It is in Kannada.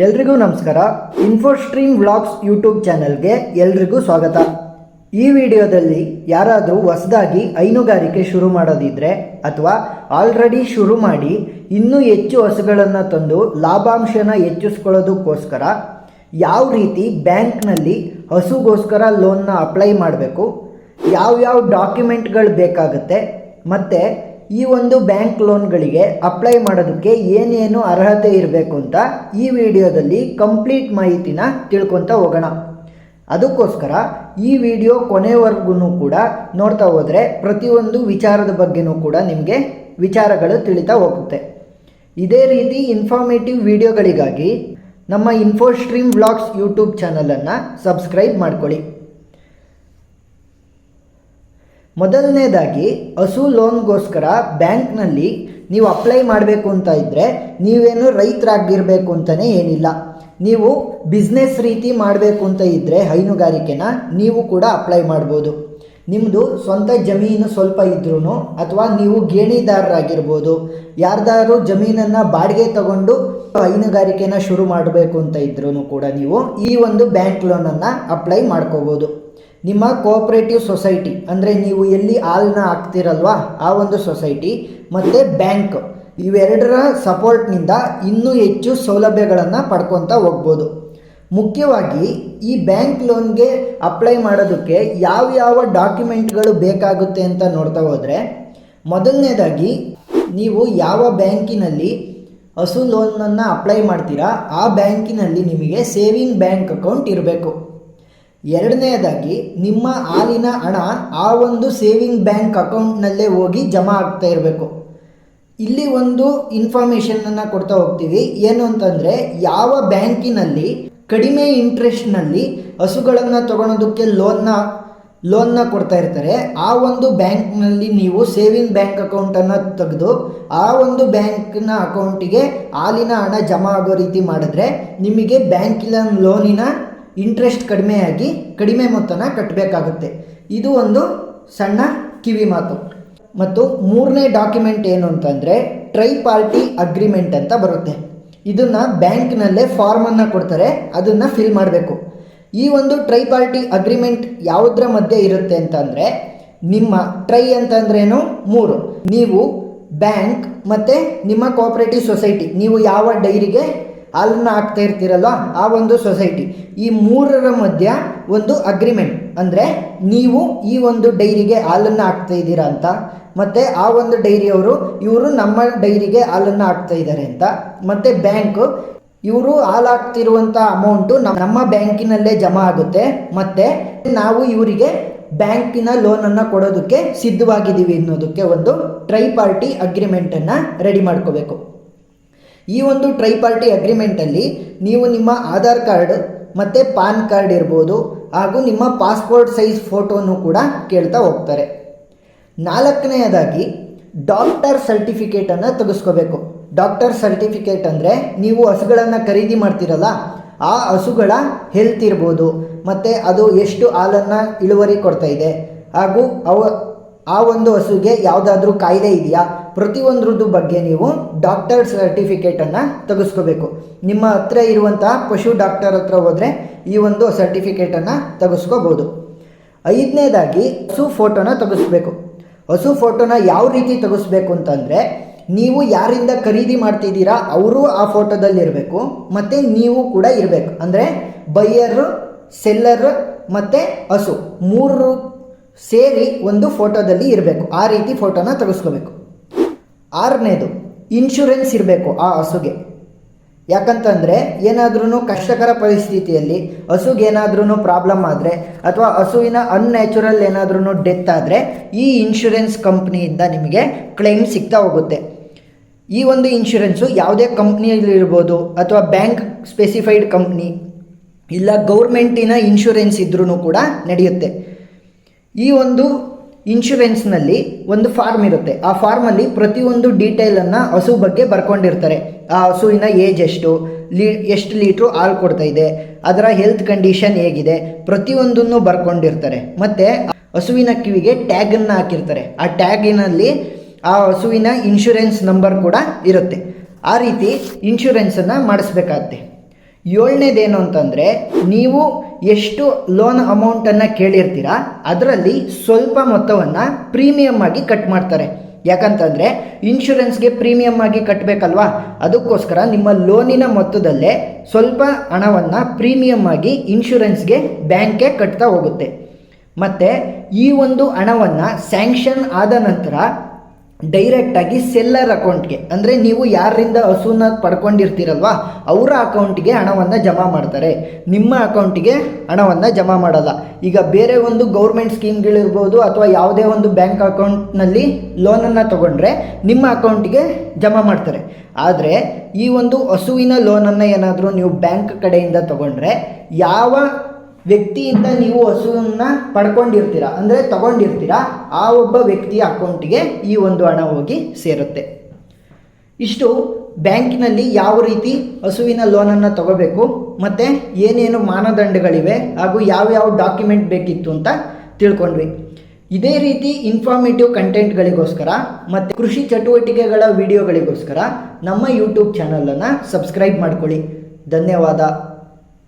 ಎಲ್ರಿಗೂ ನಮಸ್ಕಾರ. ಇನ್ಫೋಸ್ಟ್ರೀಮ್ ವ್ಲಾಗ್ಸ್ ಯೂಟ್ಯೂಬ್ ಚಾನಲ್ಗೆ ಎಲ್ರಿಗೂ ಸ್ವಾಗತ. ಈ ವಿಡಿಯೋದಲ್ಲಿ ಯಾರಾದರೂ ಹೊಸದಾಗಿ ಹೈನುಗಾರಿಕೆ ಶುರು ಮಾಡೋದಿದ್ರೆ ಅಥವಾ ಆಲ್ರೆಡಿ ಶುರು ಮಾಡಿ ಇನ್ನೂ ಹೆಚ್ಚು ಹಸುಗಳನ್ನು ತಂದು ಲಾಭಾಂಶನ ಹೆಚ್ಚಿಸ್ಕೊಳ್ಳೋದಕ್ಕೋಸ್ಕರ ಯಾವ ರೀತಿ ಬ್ಯಾಂಕ್ನಲ್ಲಿ ಹಸುಗೋಸ್ಕರ ಲೋನ್ನ ಅಪ್ಲೈ ಮಾಡಬೇಕು, ಯಾವ್ಯಾವ ಡಾಕ್ಯುಮೆಂಟ್ಗಳು ಬೇಕಾಗುತ್ತೆ, ಮತ್ತು ಈ ಒಂದು ಬ್ಯಾಂಕ್ ಲೋನ್ಗಳಿಗೆ ಅಪ್ಲೈ ಮಾಡೋದಕ್ಕೆ ಏನೇನು ಅರ್ಹತೆ ಇರಬೇಕು ಅಂತ ಈ ವಿಡಿಯೋದಲ್ಲಿ ಕಂಪ್ಲೀಟ್ ಮಾಹಿತಿನ ತಿಳ್ಕೊತಾ ಹೋಗೋಣ. ಅದಕ್ಕೋಸ್ಕರ ಈ ವಿಡಿಯೋ ಕೊನೆವರೆಗೂ ಕೂಡ ನೋಡ್ತಾ ಹೋದರೆ ಪ್ರತಿಯೊಂದು ವಿಚಾರದ ಬಗ್ಗೆನೂ ಕೂಡ ನಿಮಗೆ ವಿಚಾರಗಳು ತಿಳಿತಾ ಹೋಗುತ್ತೆ. ಇದೇ ರೀತಿ ಇನ್ಫಾರ್ಮೇಟಿವ್ ವಿಡಿಯೋಗಳಿಗಾಗಿ ನಮ್ಮ ಇನ್ಫೋಸ್ಟ್ರೀಮ್ ವ್ಲಾಗ್ಸ್ ಯೂಟ್ಯೂಬ್ ಚಾನಲನ್ನು ಸಬ್ಸ್ಕ್ರೈಬ್ ಮಾಡ್ಕೊಳ್ಳಿ. ಮೊದಲನೇದಾಗಿ ಹಸು ಲೋನ್ಗೋಸ್ಕರ ಬ್ಯಾಂಕ್ನಲ್ಲಿ ನೀವು ಅಪ್ಲೈ ಮಾಡಬೇಕು ಅಂತ ಇದ್ದರೆ ನೀವೇನು ರೈತರಾಗಿರಬೇಕು ಅಂತಲೇ ಏನಿಲ್ಲ. ನೀವು ಬಿಸ್ನೆಸ್ ರೀತಿ ಮಾಡಬೇಕು ಅಂತ ಇದ್ದರೆ ಹೈನುಗಾರಿಕೆನ ನೀವು ಕೂಡ ಅಪ್ಲೈ ಮಾಡ್ಬೋದು. ನಿಮ್ಮದು ಸ್ವಂತ ಜಮೀನು ಸ್ವಲ್ಪ ಇದ್ರೂ ಅಥವಾ ನೀವು ಗೇಣಿದಾರರಾಗಿರ್ಬೋದು, ಯಾರ್ದಾರು ಜಮೀನನ್ನು ಬಾಡಿಗೆ ತಗೊಂಡು ಹೈನುಗಾರಿಕೆನ ಶುರು ಮಾಡಬೇಕು ಅಂತ ಇದ್ರೂ ಕೂಡ ನೀವು ಈ ಒಂದು ಬ್ಯಾಂಕ್ ಲೋನನ್ನು ಅಪ್ಲೈ ಮಾಡ್ಕೋಬೋದು. ನಿಮ್ಮ ಕೋಆಪರೇಟಿವ್ ಸೊಸೈಟಿ ಅಂದರೆ ನೀವು ಎಲ್ಲಿ ಹಾಲನ್ನ ಹಾಕ್ತಿರಲ್ವ ಆ ಒಂದು ಸೊಸೈಟಿ ಮತ್ತು ಬ್ಯಾಂಕ್ ಇವೆರಡರ ಸಪೋರ್ಟ್ನಿಂದ ಇನ್ನೂ ಹೆಚ್ಚು ಸೌಲಭ್ಯಗಳನ್ನು ಪಡ್ಕೊತಾ ಹೋಗ್ಬೋದು. ಮುಖ್ಯವಾಗಿ ಈ ಬ್ಯಾಂಕ್ ಲೋನ್ಗೆ ಅಪ್ಲೈ ಮಾಡೋದಕ್ಕೆ ಯಾವ ಡಾಕ್ಯುಮೆಂಟ್ಗಳು ಬೇಕಾಗುತ್ತೆ ಅಂತ ನೋಡ್ತಾ ಹೋದರೆ, ಮೊದಲನೇದಾಗಿ ನೀವು ಯಾವ ಬ್ಯಾಂಕಿನಲ್ಲಿ ಹಸು ಲೋನನ್ನು ಅಪ್ಲೈ ಮಾಡ್ತೀರಾ ಆ ಬ್ಯಾಂಕಿನಲ್ಲಿ ನಿಮಗೆ ಸೇವಿಂಗ್ ಬ್ಯಾಂಕ್ ಅಕೌಂಟ್ ಇರಬೇಕು. ಎರಡನೆಯದಾಗಿ ನಿಮ್ಮ ಹಾಲಿನ ಹಣ ಆ ಒಂದು ಸೇವಿಂಗ್ ಬ್ಯಾಂಕ್ ಅಕೌಂಟ್ನಲ್ಲೇ ಹೋಗಿ ಜಮಾ ಆಗ್ತಾ ಇರಬೇಕು. ಇಲ್ಲಿ ಒಂದು ಇನ್ಫಾರ್ಮೇಷನನ್ನು ಕೊಡ್ತಾ ಹೋಗ್ತೀವಿ. ಏನು ಅಂತಂದರೆ, ಯಾವ ಬ್ಯಾಂಕಿನಲ್ಲಿ ಕಡಿಮೆ ಇಂಟ್ರೆಸ್ಟ್ನಲ್ಲಿ ಹಸುಗಳನ್ನು ತಗೊಳೋದಕ್ಕೆ ಲೋನ್ನ ಕೊಡ್ತಾ ಇರ್ತಾರೆ ಆ ಒಂದು ಬ್ಯಾಂಕ್ನಲ್ಲಿ ನೀವು ಸೇವಿಂಗ್ ಬ್ಯಾಂಕ್ ಅಕೌಂಟನ್ನು ತೆಗೆದು ಆ ಒಂದು ಬ್ಯಾಂಕ್ನ ಅಕೌಂಟಿಗೆ ಹಾಲಿನ ಹಣ ಜಮಾ ಆಗೋ ರೀತಿ ಮಾಡಿದ್ರೆ ನಿಮಗೆ ಬ್ಯಾಂಕಿನ ಲೋನಿನ ಇಂಟ್ರೆಸ್ಟ್ ಕಡಿಮೆಯಾಗಿ ಕಡಿಮೆ ಮೊತ್ತನ ಕಟ್ಟಬೇಕಾಗುತ್ತೆ. ಇದು ಒಂದು ಸಣ್ಣ ಕಿವಿ ಮಾತು. ಮತ್ತು ಮೂರನೇ ಡಾಕ್ಯುಮೆಂಟ್ ಏನು ಅಂತಂದರೆ ಟ್ರೈ ಪಾರ್ಟಿ ಅಗ್ರಿಮೆಂಟ್ ಅಂತ ಬರುತ್ತೆ. ಇದನ್ನು ಬ್ಯಾಂಕ್ನಲ್ಲೇ ಫಾರ್ಮನ್ನು ಕೊಡ್ತಾರೆ, ಅದನ್ನು ಫಿಲ್ ಮಾಡಬೇಕು. ಈ ಒಂದು ಟ್ರೈ ಪಾರ್ಟಿ ಅಗ್ರಿಮೆಂಟ್ ಯಾವುದರ ಮಧ್ಯೆ ಇರುತ್ತೆ ಅಂತಂದರೆ, ನಿಮ್ಮ ಟ್ರೈ ಅಂತಂದ್ರೇನು 3, ನೀವು ಬ್ಯಾಂಕ್ ಮತ್ತು ನಿಮ್ಮ ಕೋಆಪರೇಟಿವ್ ಸೊಸೈಟಿ, ನೀವು ಯಾವ ಡೈರಿಗೆ ಹಾಲನ್ನು ಹಾಕ್ತಾ ಇರ್ತೀರಲ್ವ ಆ ಒಂದು ಸೊಸೈಟಿ, ಈ ಮೂರರ ಮಧ್ಯ ಒಂದು ಅಗ್ರಿಮೆಂಟ್. ಅಂದರೆ ನೀವು ಈ ಒಂದು ಡೈರಿಗೆ ಹಾಲನ್ನು ಹಾಕ್ತಾ ಇದ್ದೀರಾ ಅಂತ, ಮತ್ತು ಆ ಒಂದು ಡೈರಿಯವರು ಇವರು ನಮ್ಮ ಡೈರಿಗೆ ಹಾಲನ್ನು ಹಾಕ್ತಾ ಇದ್ದಾರೆ ಅಂತ, ಮತ್ತು ಬ್ಯಾಂಕು ಇವರು ಹಾಲು ಹಾಕ್ತಿರುವಂಥ ಅಮೌಂಟು ನಮ್ಮ ಬ್ಯಾಂಕಿನಲ್ಲೇ ಜಮಾ ಆಗುತ್ತೆ, ಮತ್ತು ನಾವು ಇವರಿಗೆ ಬ್ಯಾಂಕಿನ ಲೋನನ್ನು ಕೊಡೋದಕ್ಕೆ ಸಿದ್ಧವಾಗಿದ್ದೀವಿ ಅನ್ನೋದಕ್ಕೆ ಒಂದು ಟ್ರೈ ಪಾರ್ಟಿ ಅಗ್ರಿಮೆಂಟನ್ನು ರೆಡಿ ಮಾಡ್ಕೋಬೇಕು. ಈ ಒಂದು ಟ್ರೈ ಪಾರ್ಟಿ ಅಗ್ರಿಮೆಂಟಲ್ಲಿ ನೀವು ನಿಮ್ಮ ಆಧಾರ್ ಕಾರ್ಡ್ ಮತ್ತು ಪಾನ್ ಕಾರ್ಡ್ ಇರ್ಬೋದು, ಹಾಗೂ ನಿಮ್ಮ ಪಾಸ್ಪೋರ್ಟ್ ಸೈಜ್ ಫೋಟೋನು ಕೂಡ ಕೇಳ್ತಾ ಹೋಗ್ತಾರೆ. ನಾಲ್ಕನೆಯದಾಗಿ ಡಾಕ್ಟರ್ ಸರ್ಟಿಫಿಕೇಟನ್ನು ತೆಗೆಸ್ಕೋಬೇಕು. ಡಾಕ್ಟರ್ ಸರ್ಟಿಫಿಕೇಟ್ ಅಂದರೆ ನೀವು ಹಸುಗಳನ್ನು ಖರೀದಿ ಮಾಡ್ತೀರಲ್ಲ ಆ ಹಸುಗಳ ಹೆಲ್ತ್ ಇರ್ಬೋದು, ಮತ್ತು ಅದು ಎಷ್ಟು ಹಾಲನ್ನು ಇಳುವರಿ ಕೊಡ್ತಾ ಇದೆ, ಹಾಗೂ ಆ ಒಂದು ಹಸುಗೆ ಯಾವುದಾದ್ರೂ ಕಾಯಿಲೆ ಇದೆಯಾ, ಪ್ರತಿಯೊಂದ್ರದ್ದು ಬಗ್ಗೆ ನೀವು ಡಾಕ್ಟರ್ ಸರ್ಟಿಫಿಕೇಟನ್ನು ತೆಗೆಸ್ಕೋಬೇಕು. ನಿಮ್ಮ ಹತ್ರ ಇರುವಂತಹ ಪಶು ಡಾಕ್ಟರ್ ಹತ್ರ ಹೋದರೆ ಈ ಒಂದು ಸರ್ಟಿಫಿಕೇಟನ್ನು ತೆಗೆಸ್ಕೋಬೋದು. 5ನೇದಾಗಿ ಹಸು ಫೋಟೋನ ತೆಗೆಸ್ಬೇಕು. ಹಸು ಫೋಟೋನ ಯಾವ ರೀತಿ ತೆಗೆಸ್ಬೇಕು ಅಂತಂದರೆ, ನೀವು ಯಾರಿಂದ ಖರೀದಿ ಮಾಡ್ತಿದ್ದೀರಾ ಅವರು ಆ ಫೋಟೋದಲ್ಲಿರಬೇಕು, ಮತ್ತು ನೀವು ಕೂಡ ಇರಬೇಕು. ಅಂದರೆ ಬೈಯರ್, ಸೆಲ್ಲರ್ ಮತ್ತು ಹಸು 3 ಸೇರಿ ಒಂದು ಫೋಟೋದಲ್ಲಿ ಇರಬೇಕು. ಆ ರೀತಿ ಫೋಟೋನ ತೆಗೆಸ್ಕೋಬೇಕು. 6ನೇದು ಇನ್ಶೂರೆನ್ಸ್ ಇರಬೇಕು ಆ ಹಸುಗೆ. ಯಾಕಂತಂದರೆ ಏನಾದ್ರೂ ಕಷ್ಟಕರ ಪರಿಸ್ಥಿತಿಯಲ್ಲಿ ಹಸುಗೆ ಏನಾದ್ರೂ ಪ್ರಾಬ್ಲಮ್ ಆದರೆ ಅಥವಾ ಹಸುವಿನ ಅನ್ಯಾಚುರಲ್ ಏನಾದ್ರೂ ಡೆತ್ ಆದರೆ ಈ ಇನ್ಶೂರೆನ್ಸ್ ಕಂಪ್ನಿಯಿಂದ ನಿಮಗೆ ಕ್ಲೈಮ್ ಸಿಗ್ತಾ ಹೋಗುತ್ತೆ. ಈ ಒಂದು ಇನ್ಶೂರೆನ್ಸು ಯಾವುದೇ ಕಂಪ್ನಿಯಲ್ಲಿರ್ಬೋದು, ಅಥವಾ ಬ್ಯಾಂಕ್ ಸ್ಪೆಸಿಫೈಡ್ ಕಂಪ್ನಿ ಇಲ್ಲ ಗೌರ್ಮೆಂಟಿನ ಇನ್ಶೂರೆನ್ಸ್ ಇದ್ರೂ ಕೂಡ ನಡೆಯುತ್ತೆ. ಈ ಒಂದು ಇನ್ಶೂರೆನ್ಸ್ನಲ್ಲಿ ಒಂದು ಫಾರ್ಮ್ ಇರುತ್ತೆ. ಆ ಫಾರ್ಮಲ್ಲಿ ಪ್ರತಿಯೊಂದು ಡೀಟೇಲನ್ನು ಹಸು ಬಗ್ಗೆ ಬರ್ಕೊಂಡಿರ್ತಾರೆ. ಆ ಹಸುವಿನ ಏಜ್ ಎಷ್ಟು ಲೀಟ್ರು ಹಾಲು ಕೊಡ್ತಾ ಇದೆ, ಅದರ ಹೆಲ್ತ್ ಕಂಡೀಷನ್ ಹೇಗಿದೆ, ಪ್ರತಿಯೊಂದನ್ನು ಬರ್ಕೊಂಡಿರ್ತಾರೆ. ಮತ್ತು ಹಸುವಿನ ಕಿವಿಗೆ ಟ್ಯಾಗನ್ನು ಹಾಕಿರ್ತಾರೆ. ಆ ಟ್ಯಾಗಿನಲ್ಲಿ ಆ ಹಸುವಿನ ಇನ್ಶೂರೆನ್ಸ್ ನಂಬರ್ ಕೂಡ ಇರುತ್ತೆ. ಆ ರೀತಿ ಇನ್ಶೂರೆನ್ಸನ್ನು ಮಾಡಿಸ್ಬೇಕಾಗತ್ತೆ. ಏಳನೇದೇನು ಅಂತಂದರೆ, ನೀವು ಎಷ್ಟು ಲೋನ್ ಅಮೌಂಟನ್ನು ಕೇಳಿರ್ತೀರ ಅದರಲ್ಲಿ ಸ್ವಲ್ಪ ಮೊತ್ತವನ್ನು ಪ್ರೀಮಿಯಮ್ ಆಗಿ ಕಟ್ ಮಾಡ್ತಾರೆ. ಯಾಕಂತಂದರೆ ಇನ್ಶೂರೆನ್ಸ್ಗೆ ಪ್ರೀಮಿಯಮ್ ಆಗಿ ಕಟ್ಟಬೇಕಲ್ವಾ, ಅದಕ್ಕೋಸ್ಕರ ನಿಮ್ಮ ಲೋನಿನ ಮೊತ್ತದಲ್ಲೇ ಸ್ವಲ್ಪ ಹಣವನ್ನು ಪ್ರೀಮಿಯಮ್ ಆಗಿ ಇನ್ಶೂರೆನ್ಸ್ಗೆ ಬ್ಯಾಂಕ್ಗೆ ಕಟ್ತಾ ಹೋಗುತ್ತೆ. ಮತ್ತು ಈ ಒಂದು ಹಣವನ್ನು ಸ್ಯಾಂಕ್ಷನ್ ಆದ ನಂತರ ಡೈರೆಕ್ಟಾಗಿ ಸೆಲ್ಲರ್ ಅಕೌಂಟ್ಗೆ, ಅಂದರೆ ನೀವು ಯಾರಿಂದ ಹಸುನ ಪಡ್ಕೊಂಡಿರ್ತೀರಲ್ವ ಅವರ ಅಕೌಂಟ್ಗೆ ಹಣವನ್ನು ಜಮಾ ಮಾಡ್ತಾರೆ, ನಿಮ್ಮ ಅಕೌಂಟಿಗೆ ಹಣವನ್ನು ಜಮಾ ಮಾಡಲ್ಲ. ಈಗ ಬೇರೆ ಒಂದು ಗೌರ್ಮೆಂಟ್ ಸ್ಕೀಮ್ಗಳಿರ್ಬೋದು ಅಥವಾ ಯಾವುದೇ ಒಂದು ಬ್ಯಾಂಕ್ ಅಕೌಂಟ್ನಲ್ಲಿ ಲೋನನ್ನು ತೊಗೊಂಡ್ರೆ ನಿಮ್ಮ ಅಕೌಂಟಿಗೆ ಜಮಾ ಮಾಡ್ತಾರೆ. ಆದರೆ ಈ ಒಂದು ಹಸುವಿನ ಲೋನನ್ನು ಏನಾದರೂ ನೀವು ಬ್ಯಾಂಕ್ ಕಡೆಯಿಂದ ತೊಗೊಂಡ್ರೆ ಯಾವ ವ್ಯಕ್ತಿಯಿಂದ ನೀವು ಹಸುವನ್ನು ಪಡ್ಕೊಂಡಿರ್ತೀರ ಅಂದರೆ ತಗೊಂಡಿರ್ತೀರ ಆ ಒಬ್ಬ ವ್ಯಕ್ತಿಯ ಅಕೌಂಟಿಗೆ ಈ ಒಂದು ಹಣ ಹೋಗಿ ಸೇರುತ್ತೆ. ಇಷ್ಟು ಬ್ಯಾಂಕಿನಲ್ಲಿ ಯಾವ ರೀತಿ ಹಸುವಿನ ಲೋನನ್ನು ತಗೋಬೇಕು ಮತ್ತು ಏನೇನು ಮಾನದಂಡಗಳಿವೆ ಹಾಗೂ ಯಾವ್ಯಾವ ಡಾಕ್ಯುಮೆಂಟ್ ಬೇಕಿತ್ತು ಅಂತ ತಿಳ್ಕೊಂಡ್ವಿ. ಇದೇ ರೀತಿ ಇನ್ಫಾರ್ಮೇಟಿವ್ ಕಂಟೆಂಟ್ಗಳಿಗೋಸ್ಕರ ಮತ್ತು ಕೃಷಿ ಚಟುವಟಿಕೆಗಳ ವಿಡಿಯೋಗಳಿಗೋಸ್ಕರ ನಮ್ಮ ಯೂಟ್ಯೂಬ್ ಚಾನಲನ್ನು ಸಬ್ಸ್ಕ್ರೈಬ್ ಮಾಡ್ಕೊಳ್ಳಿ. ಧನ್ಯವಾದ.